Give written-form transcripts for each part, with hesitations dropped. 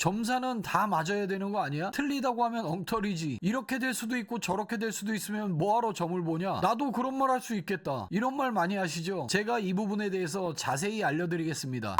점사는 다 맞아야 되는 거 아니야? 틀리다고 하면 엉터리지. 이렇게 될 수도 있고 저렇게 될 수도 있으면 뭐하러 점을 보냐? 나도 그런 말 할 수 있겠다. 이런 말 많이 하시죠? 제가 이 부분에 대해서 자세히 알려드리겠습니다.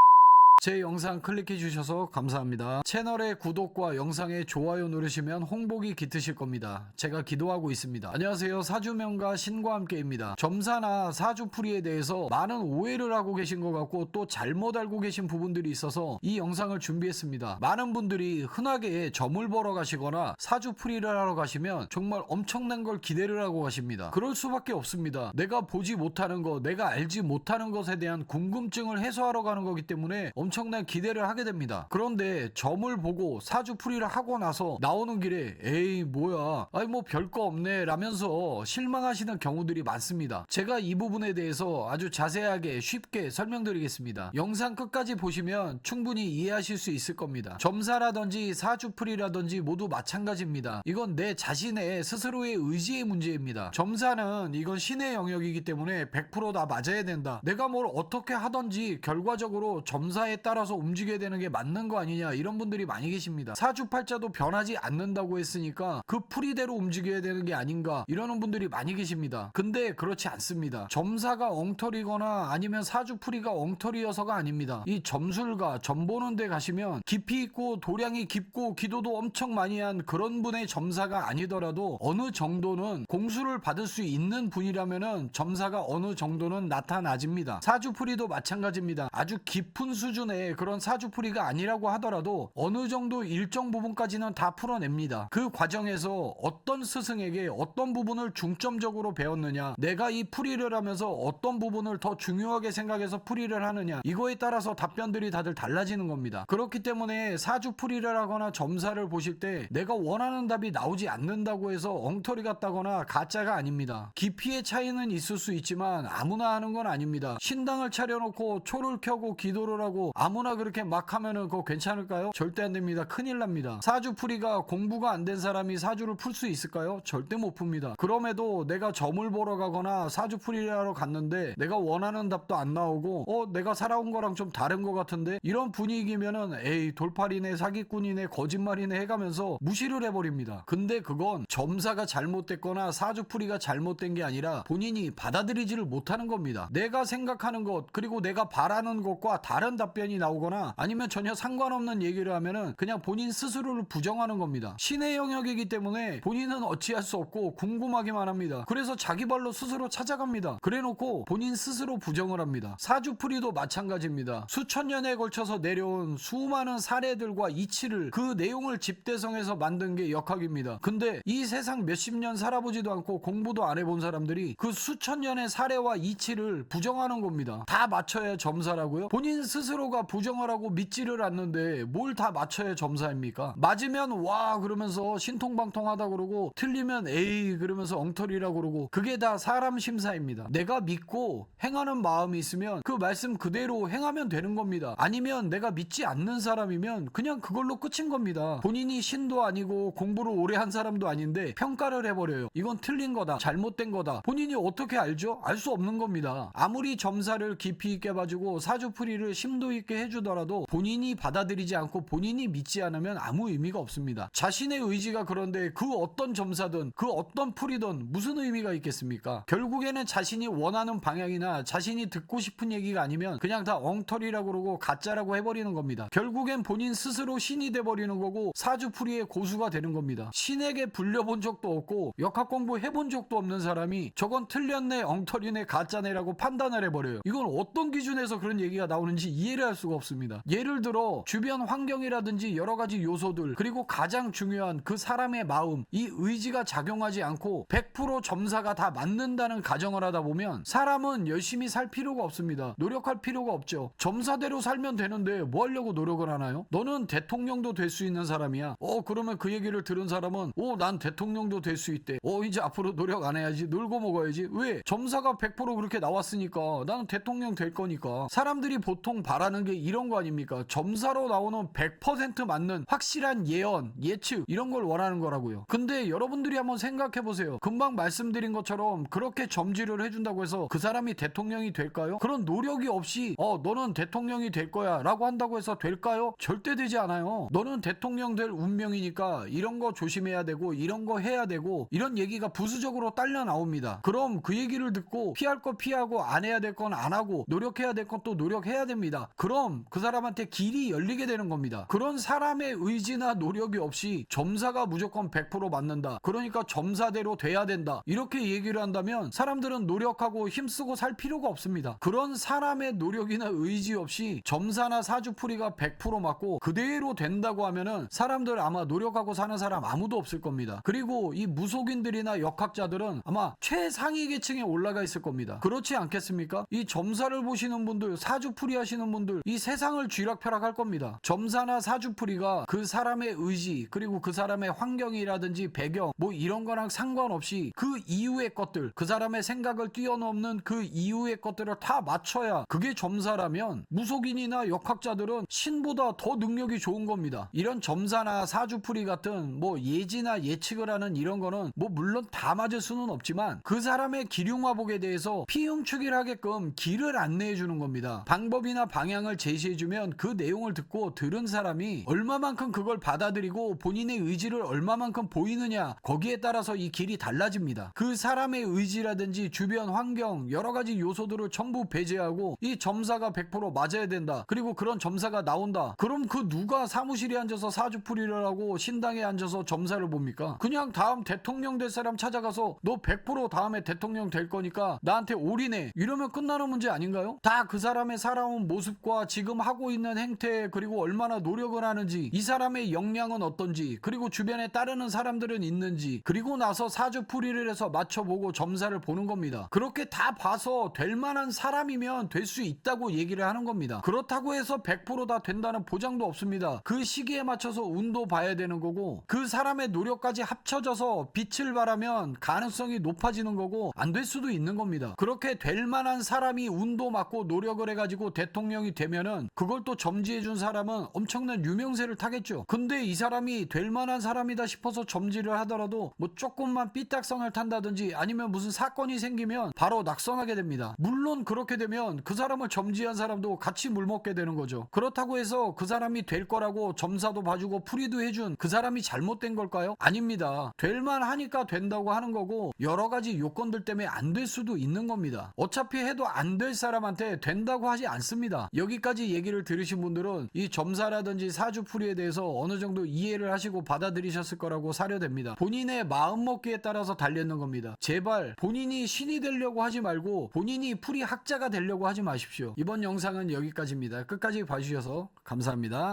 제 영상 클릭해 주셔서 감사합니다. 채널의 구독과 영상의 좋아요 누르시면 홍복이 깃드실 겁니다. 제가 기도하고 있습니다. 안녕하세요. 사주명가 신과 함께입니다. 점사나 사주풀이에 대해서 많은 오해를 하고 계신 것 같고 또 잘못 알고 계신 부분들이 있어서 이 영상을 준비했습니다. 많은 분들이 흔하게 점을 보러 가시거나 사주풀이를 하러 가시면 정말 엄청난 걸 기대를 하고 가십니다. 그럴 수밖에 없습니다. 내가 보지 못하는 것, 내가 알지 못하는 것에 대한 궁금증을 해소하러 가는 거기 때문에 엄청난 기대를 하게 됩니다. 그런데 점을 보고 사주풀이를 하고 나서 나오는 길에 에이 뭐야 아이 뭐 별거 없네 라면서 실망하시는 경우들이 많습니다. 제가 이 부분에 대해서 아주 자세하게 쉽게 설명드리겠습니다. 영상 끝까지 보시면 충분히 이해하실 수 있을 겁니다. 점사라든지 사주풀이라든지 모두 마찬가지입니다. 이건 내 자신의 스스로의 의지의 문제입니다. 점사는 이건 신의 영역이기 때문에 100% 다 맞아야 된다. 내가 뭘 어떻게 하든지 결과적으로 점사에 따라서 움직여야 되는 게 맞는 거 아니냐 이런 분들이 많이 계십니다. 사주팔자도 변하지 않는다고 했으니까 그 풀이대로 움직여야 되는 게 아닌가 이러는 분들이 많이 계십니다. 근데 그렇지 않습니다. 점사가 엉터리거나 아니면 사주풀이가 엉터리여서가 아닙니다. 이 점술가 점 보는 데 가시면 깊이 있고 도량이 깊고 기도도 엄청 많이 한 그런 분의 점사가 아니더라도 어느 정도는 공수를 받을 수 있는 분이라면은 점사가 어느 정도는 나타나집니다. 사주풀이도 마찬가지입니다. 아주 깊은 수준의 그런 사주풀이가 아니라고 하더라도 어느 정도 일정 부분까지는 다 풀어냅니다. 그 과정에서 어떤 스승에게 어떤 부분을 중점적으로 배웠느냐, 내가 이 풀이를 하면서 어떤 부분을 더 중요하게 생각해서 풀이를 하느냐, 이거에 따라서 답변들이 다들 달라지는 겁니다. 그렇기 때문에 사주풀이를 하거나 점사를 보실 때 내가 원하는 답이 나오지 않는다고 해서 엉터리 같다거나 가짜가 아닙니다. 깊이의 차이는 있을 수 있지만 아무나 하는 건 아닙니다. 신당을 차려놓고 초를 켜고 기도를 하고 아무나 그렇게 막 하면은 그거 괜찮을까요? 절대 안 됩니다. 큰일 납니다. 사주풀이가 공부가 안 된 사람이 사주를 풀 수 있을까요? 절대 못 풉니다. 그럼에도 내가 점을 보러 가거나 사주풀이를 하러 갔는데 내가 원하는 답도 안 나오고 내가 살아온 거랑 좀 다른 것 같은데 이런 분위기면은 에이 돌팔이네 사기꾼이네 거짓말이네 해가면서 무시를 해버립니다. 근데 그건 점사가 잘못됐거나 사주풀이가 잘못된 게 아니라 본인이 받아들이지를 못하는 겁니다. 내가 생각하는 것 그리고 내가 바라는 것과 다른 답변이 나오거나 아니면 전혀 상관없는 얘기를 하면은 그냥 본인 스스로를 부정하는 겁니다. 신의 영역이기 때문에 본인은 어찌할 수 없고 궁금하기만 합니다. 그래서 자기 발로 스스로 찾아갑니다. 그래놓고 본인 스스로 부정을 합니다. 사주풀이도 마찬가지입니다. 수천 년에 걸쳐서 내려온 수많은 사례들과 이치를 그 내용을 집대성해서 만든 게 역학입니다. 근데 이 세상 몇십 년 살아보지도 않고 공부도 안 해본 사람들이 그 수천 년의 사례와 이치를 부정하는 겁니다. 다 맞춰야 점사라고요? 본인 스스로가 부정을 하고 믿지를 않는데 뭘 다 맞춰야 점사입니까? 맞으면 와 그러면서 신통방통하다 그러고 틀리면 에이 그러면서 엉터리라고 그러고 그게 다 사람 심사입니다. 내가 믿고 행하는 마음이 있으면 그 말씀 그대로 행하면 되는 겁니다. 아니면 내가 믿지 않는 사람이면 그냥 그걸로 끝인 겁니다. 본인이 신도 아니고 공부를 오래 한 사람도 아닌데 평가를 해버려요. 이건 틀린 거다 잘못된 거다. 본인이 어떻게 알죠? 알 수 없는 겁니다. 아무리 점사를 깊이 있게 봐주고 사주풀이를 심도 있게 해주더라도 본인이 받아들이지 않고 본인이 믿지 않으면 아무 의미가 없습니다. 자신의 의지가 그런데 그 어떤 점사든 그 어떤 풀이든 무슨 의미가 있겠습니까? 결국에는 자신이 원하는 방향이나 자신이 듣고 싶은 얘기가 아니면 그냥 다 엉터리라고 그러고 가짜라고 해버리는 겁니다. 결국엔 본인 스스로 신이 돼버리는 거고 사주풀이의 고수가 되는 겁니다. 신에게 불려본 적도 없고 역학 공부 해본 적도 없는 사람이 저건 틀렸네 엉터리네 가짜네라고 판단을 해버려요. 이건 어떤 기준에서 그런 얘기가 나오는지 이해를 할 수가 없습니다. 예를 들어 주변 환경이라든지 여러 가지 요소들 그리고 가장 중요한 그 사람의 마음 이 의지가 작용하지 않고 100% 점사가 다 맞는다는 가정을 하다 보면 사람은 열심히 살 필요가 없습니다. 노력할 필요가 없죠. 점사대로 살면 되는데 뭐 하려고 노력을 하나요? 너는 대통령도 될 수 있는 사람이야. 그러면 그 얘기를 들은 사람은 난 대통령도 될 수 있대. 이제 앞으로 노력 안 해야지. 놀고 먹어야지. 왜? 점사가 100% 그렇게 나왔으니까 나는 대통령 될 거니까. 사람들이 보통 바라는 원하는 게 이런 거 아닙니까? 점사로 나오는 100% 맞는 확실한 예언, 예측 이런 걸 원하는 거라고요. 근데 여러분들이 한번 생각해 보세요. 금방 말씀드린 것처럼 그렇게 점지를 해준다고 해서 그 사람이 대통령이 될까요? 그런 노력이 없이 너는 대통령이 될 거야 라고 한다고 해서 될까요? 절대 되지 않아요. 너는 대통령 될 운명이니까 이런 거 조심해야 되고 이런 거 해야 되고 이런 얘기가 부수적으로 딸려 나옵니다. 그럼 그 얘기를 듣고 피할 거 피하고 안 해야 될 건 안 하고 노력해야 될 건 또 노력해야 됩니다. 그럼 그 사람한테 길이 열리게 되는 겁니다. 그런 사람의 의지나 노력이 없이 점사가 무조건 100% 맞는다. 그러니까 점사대로 돼야 된다. 이렇게 얘기를 한다면 사람들은 노력하고 힘쓰고 살 필요가 없습니다. 그런 사람의 노력이나 의지 없이 점사나 사주풀이가 100% 맞고 그대로 된다고 하면은 사람들 아마 노력하고 사는 사람 아무도 없을 겁니다. 그리고 이 무속인들이나 역학자들은 아마 최상위 계층에 올라가 있을 겁니다. 그렇지 않겠습니까? 이 점사를 보시는 분들, 사주풀이 하시는 분들 이 세상을 쥐락펴락할 겁니다. 점사나 사주풀이가 그 사람의 의지 그리고 그 사람의 환경이라든지 배경 뭐 이런 거랑 상관없이 그 이후의 것들, 그 사람의 생각을 뛰어넘는 그 이후의 것들을 다 맞춰야 그게 점사라면 무속인이나 역학자들은 신보다 더 능력이 좋은 겁니다. 이런 점사나 사주풀이 같은 뭐 예지나 예측을 하는 이런 거는 뭐 물론 다 맞을 수는 없지만 그 사람의 기륭화복에 대해서 피흉축일 하게끔 길을 안내해 주는 겁니다. 방법이나 방향을 제시해주면 그 내용을 듣고 들은 사람이 얼마만큼 그걸 받아들이고 본인의 의지를 얼마만큼 보이느냐 거기에 따라서 이 길이 달라집니다. 그 사람의 의지라든지 주변 환경 여러 가지 요소들을 전부 배제하고 이 점사가 100% 맞아야 된다. 그리고 그런 점사가 나온다. 그럼 그 누가 사무실에 앉아서 사주풀이를 하고 신당에 앉아서 점사를 봅니까? 그냥 다음 대통령 될 사람 찾아가서 너 100% 다음에 대통령 될 거니까 나한테 올인해. 이러면 끝나는 문제 아닌가요? 다 그 사람의 살아온 모습과 지금 하고 있는 행태 그리고 얼마나 노력을 하는지 이 사람의 역량은 어떤지 그리고 주변에 따르는 사람들은 있는지 그리고 나서 사주풀이를 해서 맞춰보고 점사를 보는 겁니다. 그렇게 다 봐서 될 만한 사람이면 될 수 있다고 얘기를 하는 겁니다. 그렇다고 해서 100%다 된다는 보장도 없습니다. 그 시기에 맞춰서 운도 봐야 되는 거고 그 사람의 노력까지 합쳐져서 빛을 발하면 가능성이 높아지는 거고 안 될 수도 있는 겁니다. 그렇게 될 만한 사람이 운도 맞고 노력을 해가지고 대통령이 되면은 그걸 또 점지해준 사람은 엄청난 유명세를 타겠죠. 근데 이 사람이 될 만한 사람이다 싶어서 점지를 하더라도 뭐 조금만 삐딱선을 탄다든지 아니면 무슨 사건이 생기면 바로 낙선하게 됩니다. 물론 그렇게 되면 그 사람을 점지한 사람도 같이 물먹게 되는 거죠. 그렇다고 해서 그 사람이 될 거라고 점사도 봐주고 풀이도 해준 그 사람이 잘못된 걸까요? 아닙니다. 될만 하니까 된다고 하는 거고 여러 가지 요건들 때문에 안 될 수도 있는 겁니다. 어차피 해도 안 될 사람한테 된다고 하지 않습니다. 여기까지 얘기를 들으신 분들은 이 점사라든지 사주풀이에 대해서 어느 정도 이해를 하시고 받아들이셨을 거라고 사료됩니다. 본인의 마음먹기에 따라서 달려있는 겁니다. 제발 본인이 신이 되려고 하지 말고 본인이 풀이 학자가 되려고 하지 마십시오. 이번 영상은 여기까지입니다. 끝까지 봐주셔서 감사합니다.